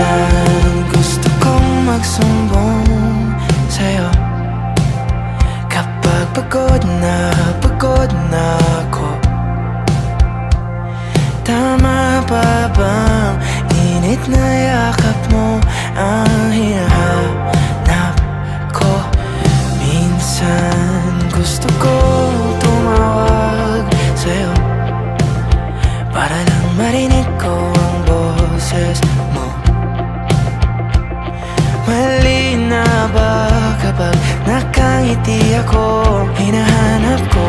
Minsan gusto kong magsumbong sa'yo kapag pagod na ako. Tama pa bang init na yakap mo ang hinahanap ko? Minsan gusto ko tumawag sa'yo para lang marinig ko ang boses mo. Mali na ba kapag nakangiti ako? Hinahanap ko